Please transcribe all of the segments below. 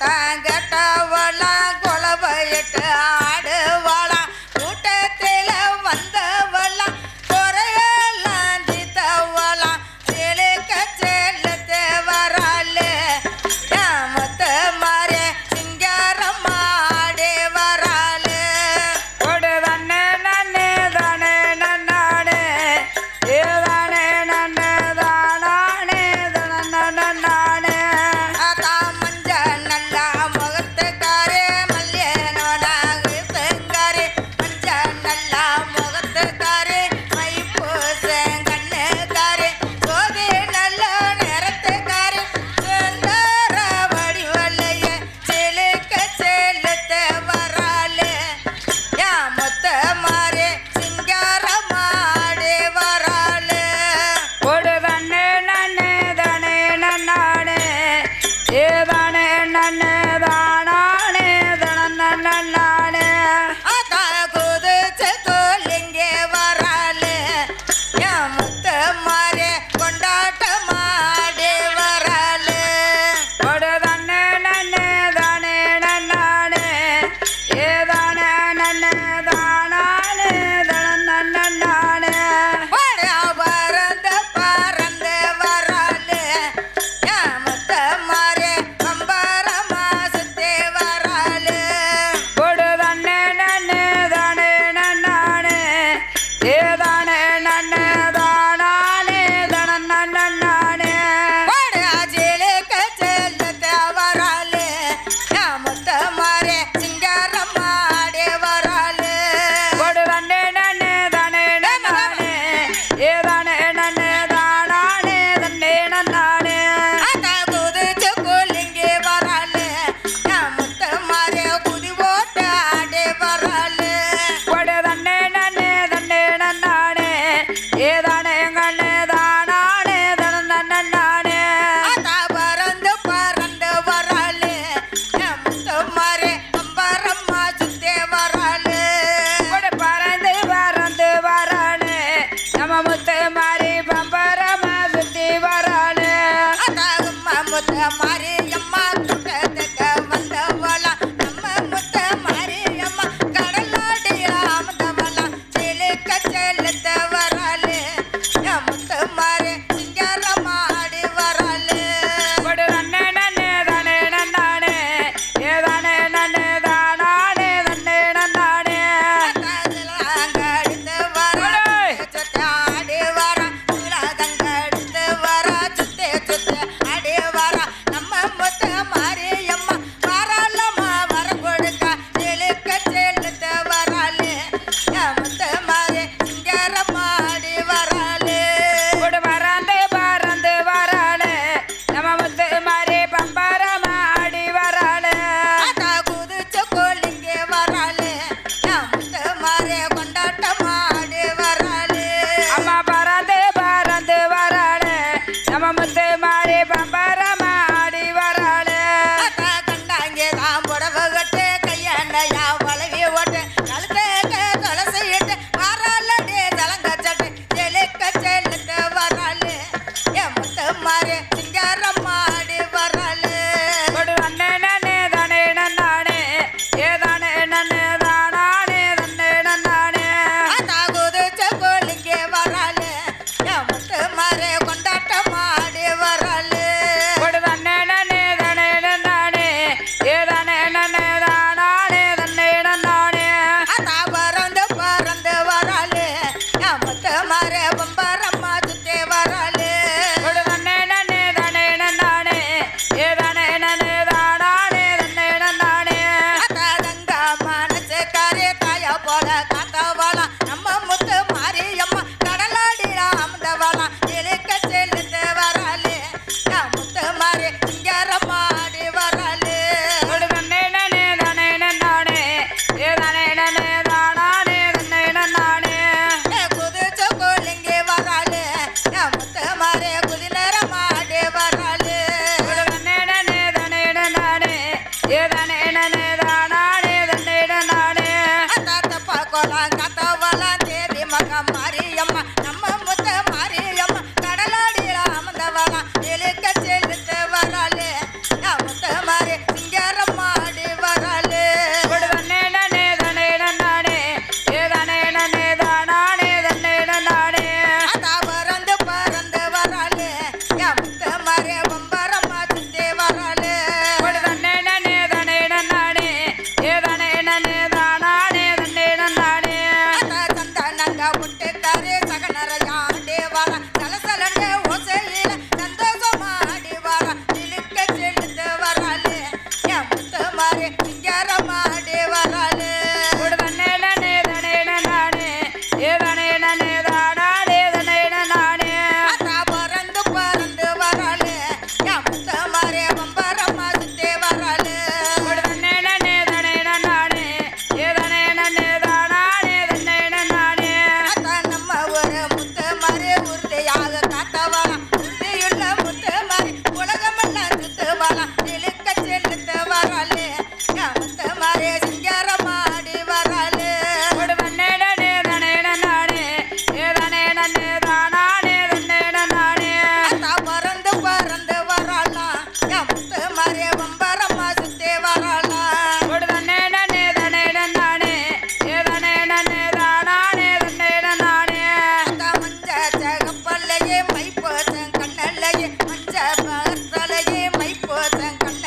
தாங்கட்டவளாம் கொலவையிட்டு ஆடுவாளாம் கூட்டத்தில் வந்தவளாம் குறையெல்லாம் தீத்தவளாம் சிலுக்க செல்லத்து வராளு மொத்த மாறே சிங்காரம் ஆடி வராளு கொடு தன்னே நன்னே தானே நன்னானே ஏதானே நன்னே தானானே நன்னானே மஞ்ச நல்லா முகத்துக்கா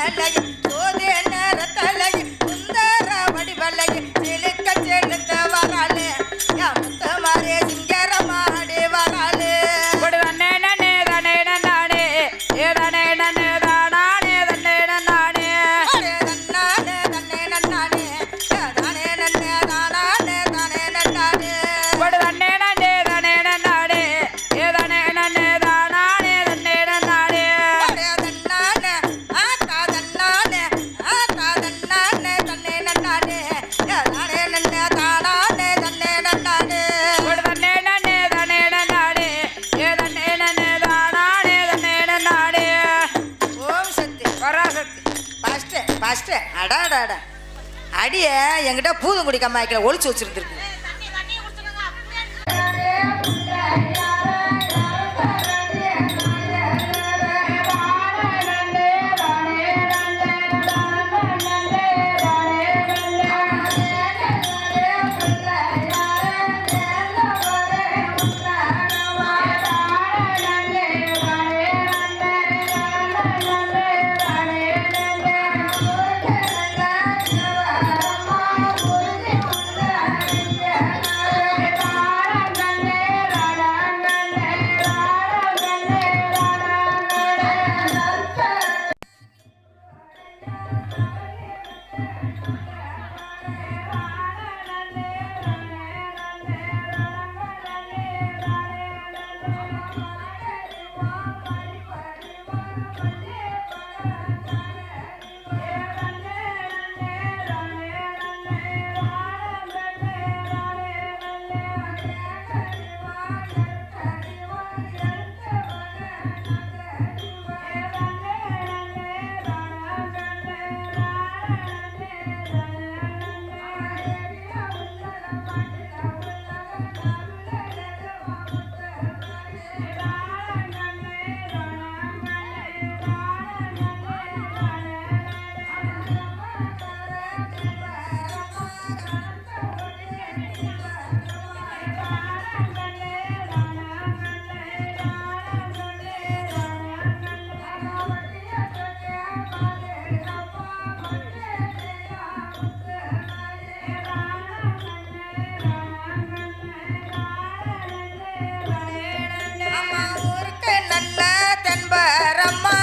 வல்லகி சோதே நேரத்தலகி சுந்தர வடிவல்லகி செலுக்க செலுத்த வராளு என் முத்து மாறே சிங்கரமாடி வராளு கொடு தன்னே நன்னே தானே நன்னானே ஏ தானே நன்னே தானானே தன்னே நன்னானே தன்னானே தன்னே நன்னானே தானே நன்னே தானானே தானே நன்னானே கொடு தன்னே நன்னே தானே நன்னானே ஏ தானே நன்னே தானானே தன்னே நன்னானே தன்னானே ஆத்தா தன்னானே தன்னே நன்னானே தானே நன்னே தானானே தன்னே நன்னானே கொடு தன்னே நன்னே தானே நன்னானே ஏ தன்னே நன்னே தானானே தன்னே நன்னானே ஓம் சக்தி பராசக்தி ஃபஸ்ட்டு அடாடாடா அடிய என்கிட்ட பூதுங்குடி கம்மாய்க்கில் ஒளிச்சு வச்சிருந்துருக்கு அம்மா ஊருக்கு நல்ல தென்பரம்மா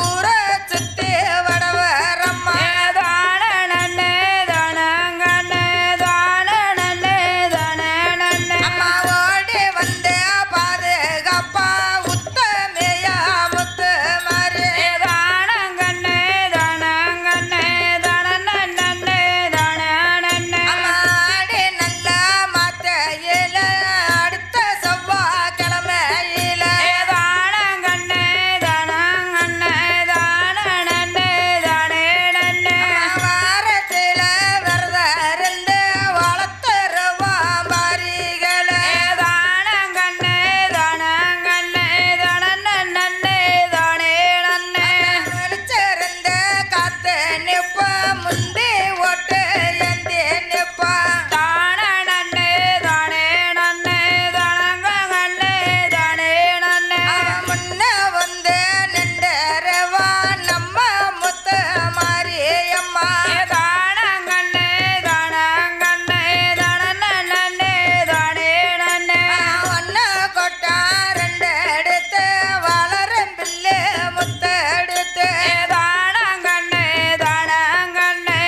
ஊரை சுத்தி வடவரம்மா தான நன்னே தானங்கண்ணே தான நன்னே தான நன்னே அம்மா ஓடி வந்து பாதுகாப்பா உத்தமையா முத்து மாறி தானங்கண்ணே தானங்கண்ணே தான நன்னே தான நன்னே அம்மா ஆடி நல்ல மாத்தையில அடுத்த செவ்வாய்க்கிழமையில தானங்கண்ணே தானங்கண்ணே தான நன்னே தானே நன்னே வாரத்தில விரதம் இருந்து வளர்த்துருவா மாறிகளை தானங்கண்ணே தானங்கண்ணே தான நன்னே தானே நன்னே விழிச்சிருந்த காத்து நிப்பா முந்தி ஓட்டு ஏந்தி நிப்பா தான நன்னே தானே நன்னே தானங்கண்ணே தானே நன்னே அவன் முன்ன வந்து நின்றவா நம்ம முத்து மாரியம்மா தானங்கண்ணே தானங்கண்ணே தான நன்னே தானே நன்னே ஒன்ன கொட்டா ரெண்டு எடுத்து வளரும் பிள்ளை முத்து எடுத்து தானங்கண்ணே தானங்கண்ணே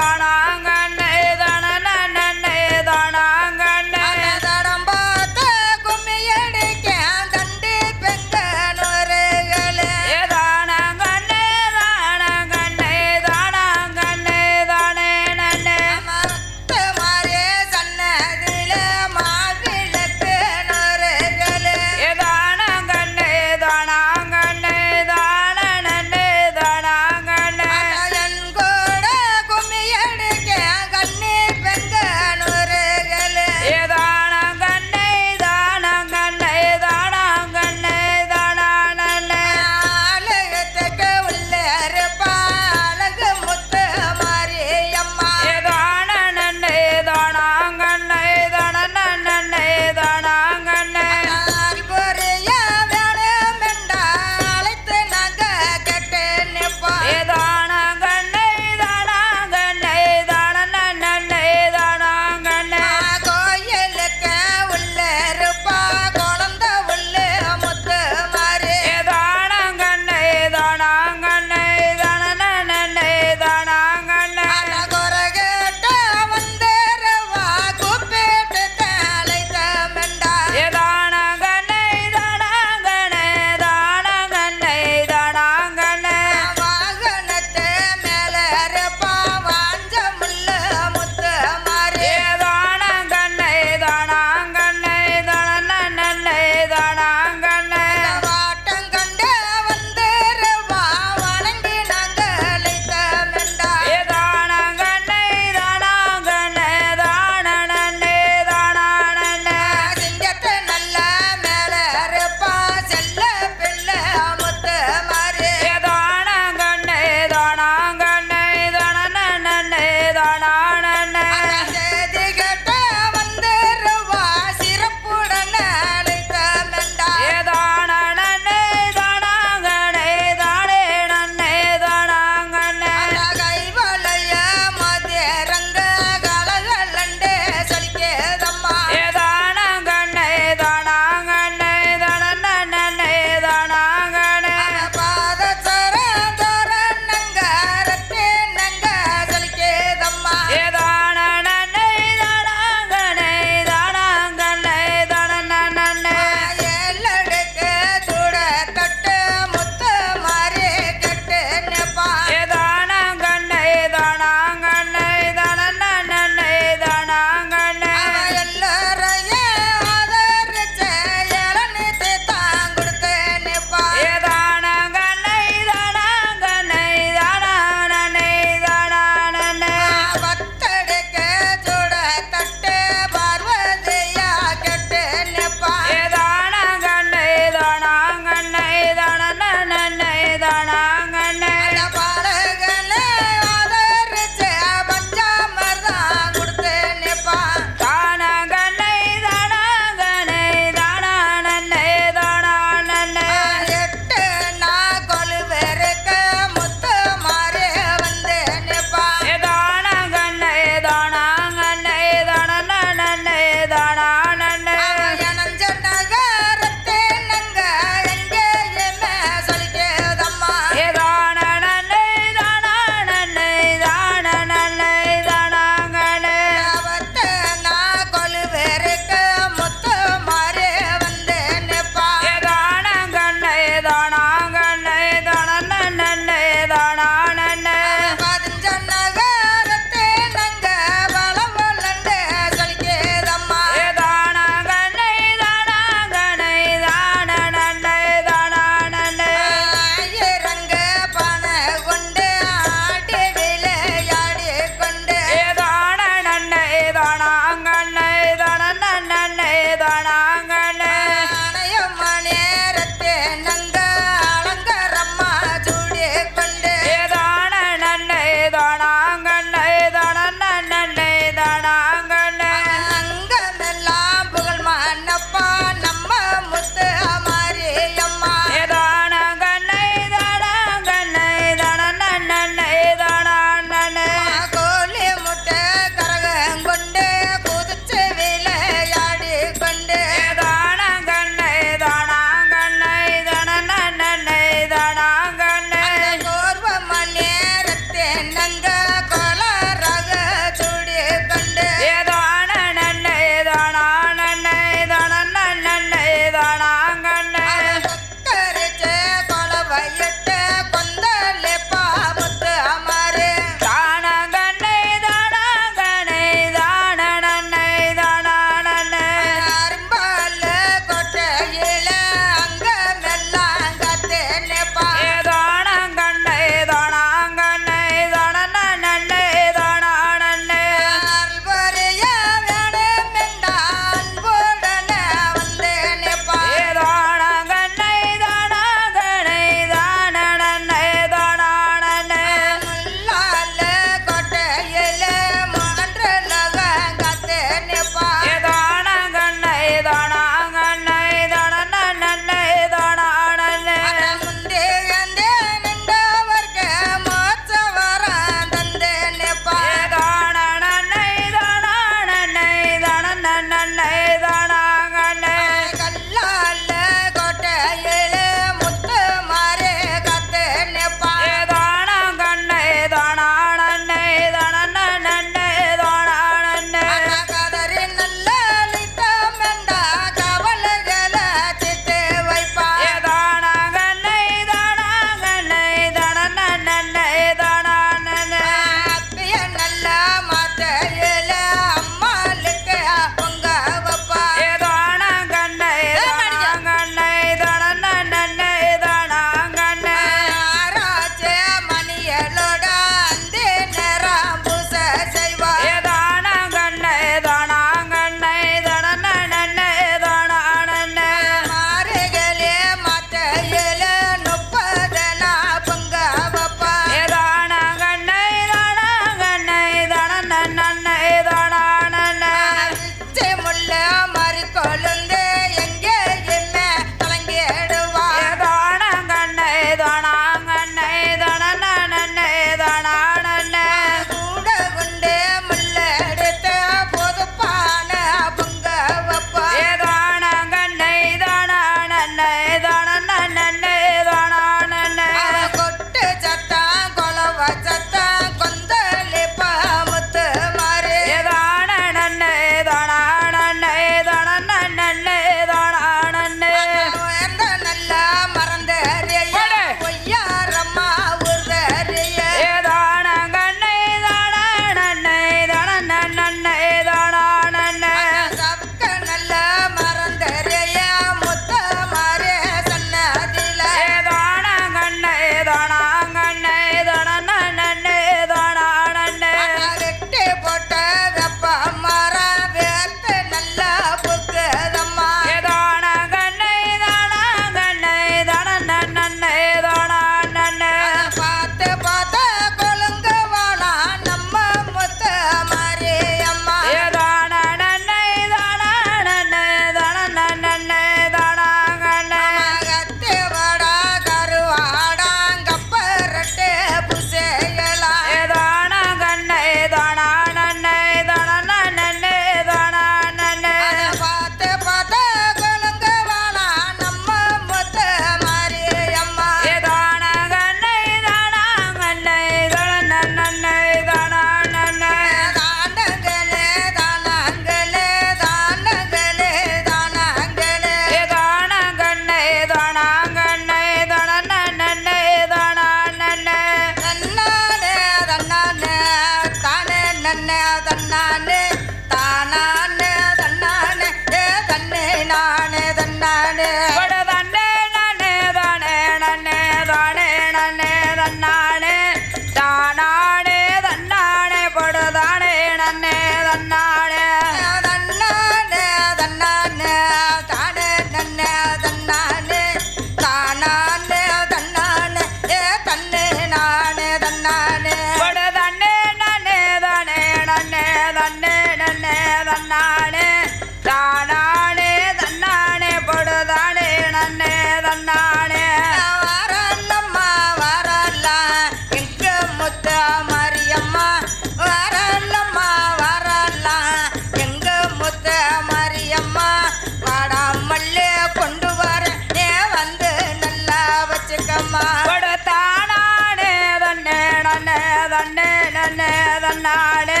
நன்னே தன்னே நன்னே தன்னானே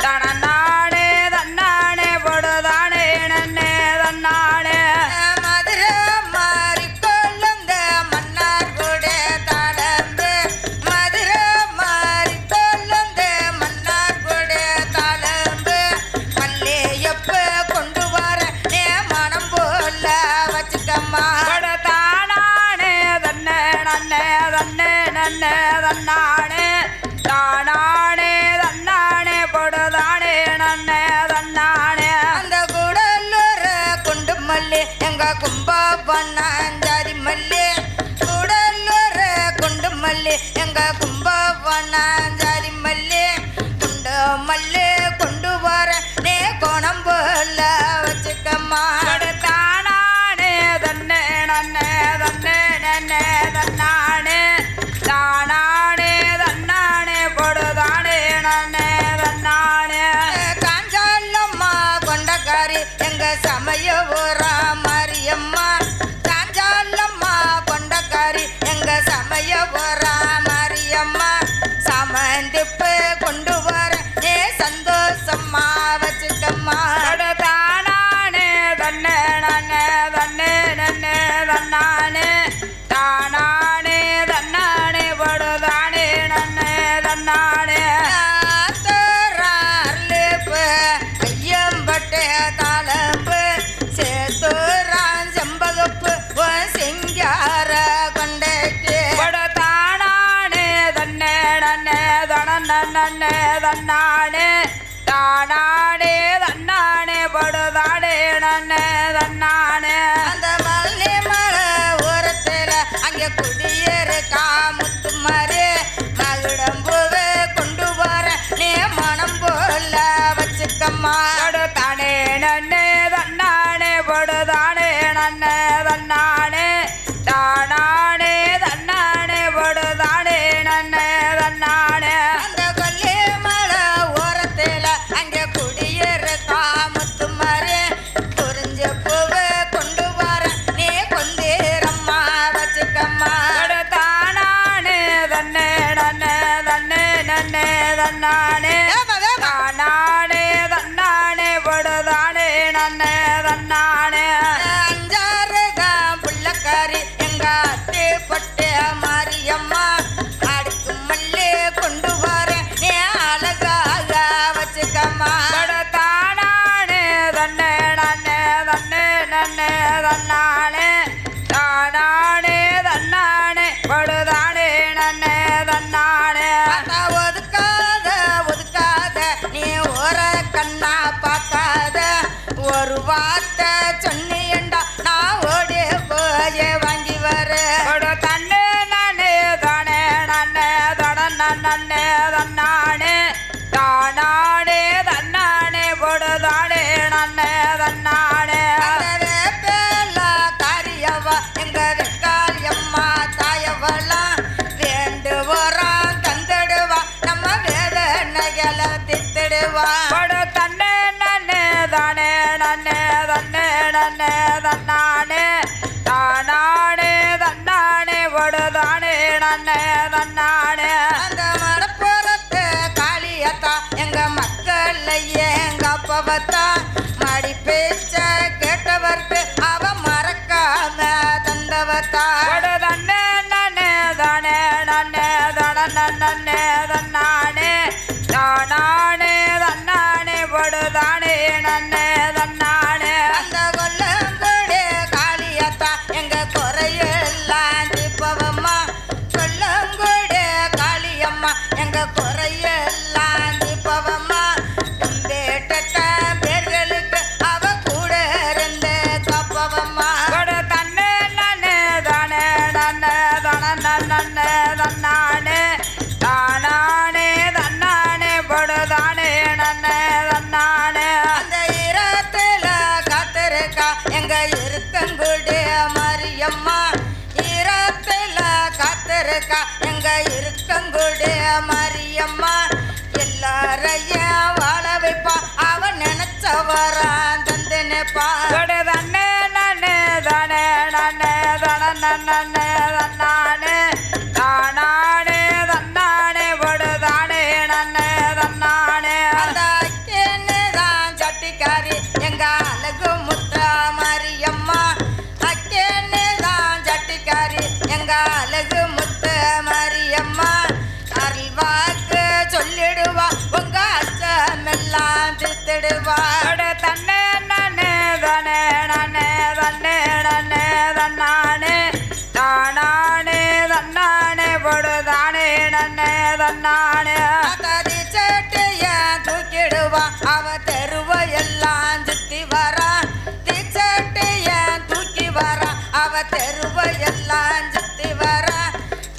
தனநானே தன்னானே பொடுதானே நன்னே தன்னானே மதுரை மாறி கொள்ளுந்த மன்னார் கூட தாளம்பு மதுரை மாறி கொள்ளுந்த மன்னார் கூட தாளம்பு மல்லியப்ப கொண்டு வர நே மனம் போல வச்சுக்கம்மா தானானே தன்னே நன்னே தன்னே நன்னே தன்னானே தானானே தன்னானே பொடுதானே நன்னே தன்னானே அந்த கூடலூர் குண்டு மல்லி எங்க கும்பா பண்ணாஞ்சாதி மல்லி கூடலூர் குண்டு மல்லி எங்க கும்பா பண்ணாஞ்சாதி மல்லி குண்டு மல்லி கொண்டு வர நே கோணம் போல வச்சுக்கம்மா தானானே தன்னே நன்னே தன்னே நன்னே தன்னானே தானானே தன்னானே பொடுதானே நன்னே தன்னானே காஞ்சாலம்மா கொண்டக்காரி எங்க சமய ஊரா மாரியம்மா காஞ்சாலம்மா கொண்டக்காரி எங்க சமய ஊரா மாரியம்மா சாமந்திப்பு கொண்டு வர ஏ சந்தோஷம்மா வச்சுக்கம்மா தானானே தன்னே நன்னே தன்னே நன்னே தன்னானே தானானே தன்னானே பொடுதானே நன்னே தன்னானே ஆத்தரார்லிப்பு ஐயம்பட்டே தாளம்பு சேத்தூரான் செம்பகப்பு உன் சிங்கார கொண்டைக்கு தானானே தன்னே நன்னே தனநன்னே தன்னானே தானானே தன்னானே பொடுதானே நன்னே தன்னானே அந்த மல்லி மலை ஓரத்துல அங்க குடியிருக்கா முத்து மாறி மகுடம்பூவே கொண்டு வர நீ மனம் போல வச்சுக்கம்மா தானே நன்னே தன்னானே பொடுதானே நன்னே தன்னானே தானானே தன்னானே பொடுதானே நன்னே தன்னானே அந்த கொல்லி மலை ஓரத்துல அங்க குடியிருக்கா முத்து மாறி குறிஞ்ச பூவே கொண்டு வர நீ கொந்தீரம்மா வச்சுக்கம்மா தானானே தன்னே நன்னே தன்னே நன்னே தன்னானே தானானே தன்னானே பொடுதானே நன்னே தன்னானே அஞ்சாறுதான் புள்ளக்காரி எங்க அத்தி பட்டு மாரியம்மா அடுக்கு மல்லி கொண்டு வர நீ அழகாக வச்சுக்கம்மா தானானே தன்னே நன்னே தன்னே நன்னே தன்னானே தானானே தன்னானே பொடுதானே நன்னே தன்னானே ஒதுக்காத ஒதுக்காத நீ ஒரு கண்ணா பார்க்காத ஒரு வார்த்தை சொன்னியண்டா நான் ஓடி போய் வாங்கி வர தன்னே நன்னே தானே நன்னே தடன நன்னே தன்னானே தானானே தன்னானே பொடுதானே நன்னே தன்னானே அந்த வேப்பேல காரியவா எங்க வெக்காளியம்மா தாயவளா வேண்டுவோராம் தந்துடுவா நம்ம வேதனைகள தித்திடுவா தன்னே நன்னே தானே நன்னே தன்னே நன்னே தன்னானே தானானே தன்னானே பொடுதானே நன்னே தன்னானே அந்த மடப்புறத்து காளியத்தா எங்க மக்களையே எங்க அப்பவத்தா மடி பேச்ச கேட்டவர்க்கு அவ மறக்காம தந்தவத்தா தன்னே நன்னே தானே நன்னே தடன நன்னே தன்னானே தானானே தன்னானே பொடுதானே நன்னே தன்னானே அந்த கொல்லங்கூடு காளியத்தா எங்க குறையெல்லாம் தீப்பவம்மா கொல்லங்கூடு காளியம்மா எங்க குறையெல்லாம் தீப்பவம்மா வேட்டத்த பேர்களுக்கு அவ கூட இருந்து காப்பவம்மா தன்னே நன்னே தானே நன்னே தடன நன்னே தன்னானே தானானே தன்னானே பொடுதானே நன்னே தன்னானே அந்த ஈரத்துல காத்திருக்கா எங்க இருக்கங்குடி மாரியம்மா ஈரத்துல காத்திருக்கா எங்க இருக்கங்குடி மாரியம்மா எல்லாரையும் வாழ வைப்பா அவ நினைச்சவரா தந்து நிப்பா தன்னே நன்னே தானே நன்னே தடன நன்னே தன்னானே தானானே தன்னானே கொடுத்துடுவா தன்னே நன்னே தனே நன்னே தன்னே நன்னே தன்னானே தானானே தன்னானே பொடுதானே நன்னே தன்னானே ததி சேட்டைய தூக்கிடுவா அவ தெருவை எல்லாம் சுத்தி வரா தீச்சட்டைய தூக்கி வரா அவ தெருவை எல்லாம் சுத்தி வரா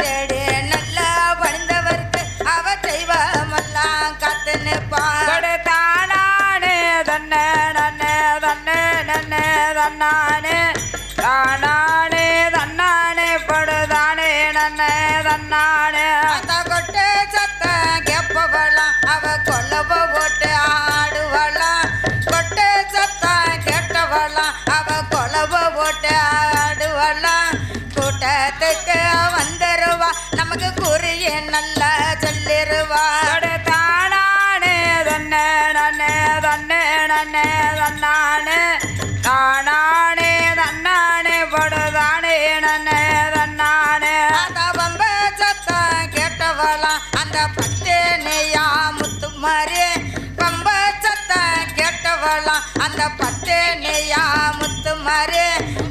தேடி நல்லா பணிந்தவருக்கு அவ தெய்வமெல்லாம் காத்து நிற்பா தானானே தன்னே நன்னே தன்னே நன்னே தன்னானே தானானே தன்னானே பொடுதானே நன்னே தன்னானே அந்த கொட்டு சத்தம் கேப்பவளாம் அவ கொல்லவ போட்டு ஆடுவளாம் கொட்டு சத்தம் கேட்டவளாம் அவ கொலவ போட்டு ஆடுவளாம் கூட்டத்துக்கு வந்துருவா நமக்கு குறிய நல்லா சொல்லிருவா தானானே தன்னே நன்னே தன்னே நன்னே தன்னானே தானானே தன்னானே பொடுதானே நன்னே தன்னானே அந்த பம்ப சத்தம் கேட்டவளாம் அந்த பத்தேனையா முத்து மாறி பம்ப சத்தம் கேட்டவளாம் அந்த பத்தேனையா முத்து மாறி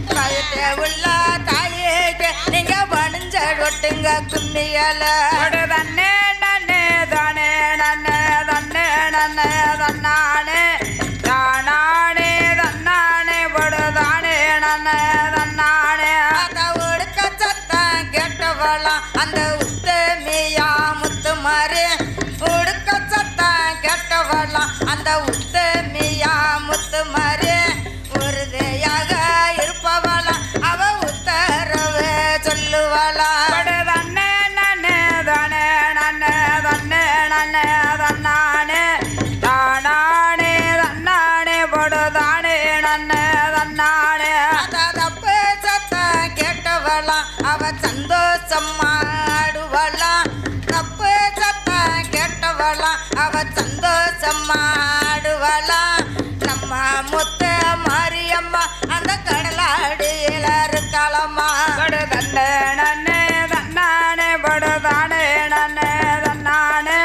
கழுத்தை உள்ள தாயேக்கு நீங்க வணிஞ்ச ஒட்டுங்க கும்மியல தன்னே நன்னே தானே நன்னே தன்னே நன்னே தன்னானே தானானே தன்னானே பொடுதானே நன்னே தன்னானே அந்த ஒடுக்க சத்தம் கேட்டவளாம் அந்த உத்தமியா முத்து மாறி உடுக்க சத்தம் கேட்டவளாம் அந்த உத்தமியா முத்து மாறி உறுதியாக இருப்பவளாம் அவ உத்தரவு சொல்லுவளா தன்னே நன்னே தானே நன்னே தன்னே நன்னே தன்னானே தானானே தன்னானே பொடுதானே நன்னே தன்னானே அந்த தப்பு சத்தம் கேட்டவளாம் அவ சந்தோஷமா ஆடுவளாம் தப்பு சத்தம் கேட்டவளாம் அவ சந்தோஷமா ஆடுவளாம் நம்ம முத்த மாரியம்மா அந்த கடலாடியில இருக்காளம்மா தன்னே நன்னே தன்னானே பொடுதானே நன்னே தன்னானே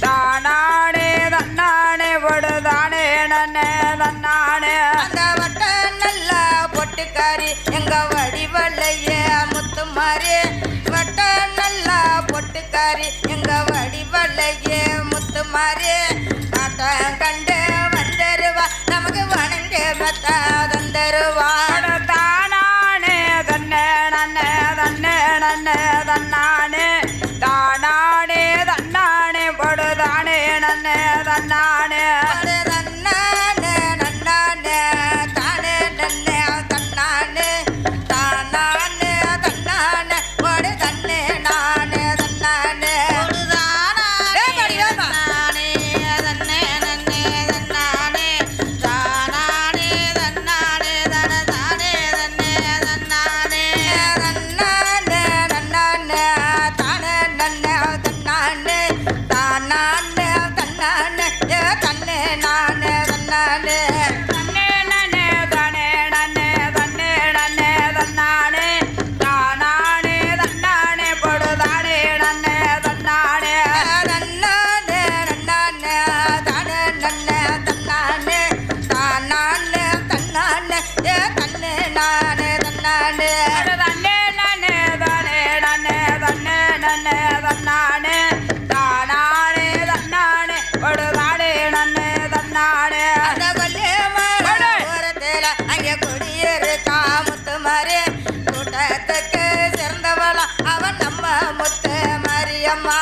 தானானே தன்னானே பொடுதானே நன்னே தன்னானே அந்த வட்ட நல்ல பொட்டுக்காரி எங்க வடிவலைய முத்து மாறி வட்ட நல்ல பொட்டுக்காரி எங்க வடிவலைய முத்து மாறி ஆட்டம் கண்டு வந்துருவா நமக்கு வணங்க மத்த தந்தருவா தானானே தன்னே நன்னே தன்னே நன்னே தன்னானே தானானே தன்னானே பொடுதானே நன்னே தன்னானே நன்னானே நன்னானே தானே நன்னே தன்னானே தானானே தன்னானே ஒரு தன்னே நானே தன்னானே தன்னானே தானானே தன்னானே பொடுதானே நன்னே தன்னானே அங்கே குடியிருக்கா முத்து மாறி கூட்டத்துக்கு சேர்ந்தவளா அவன் நம்ம முத்து மாரியம்மா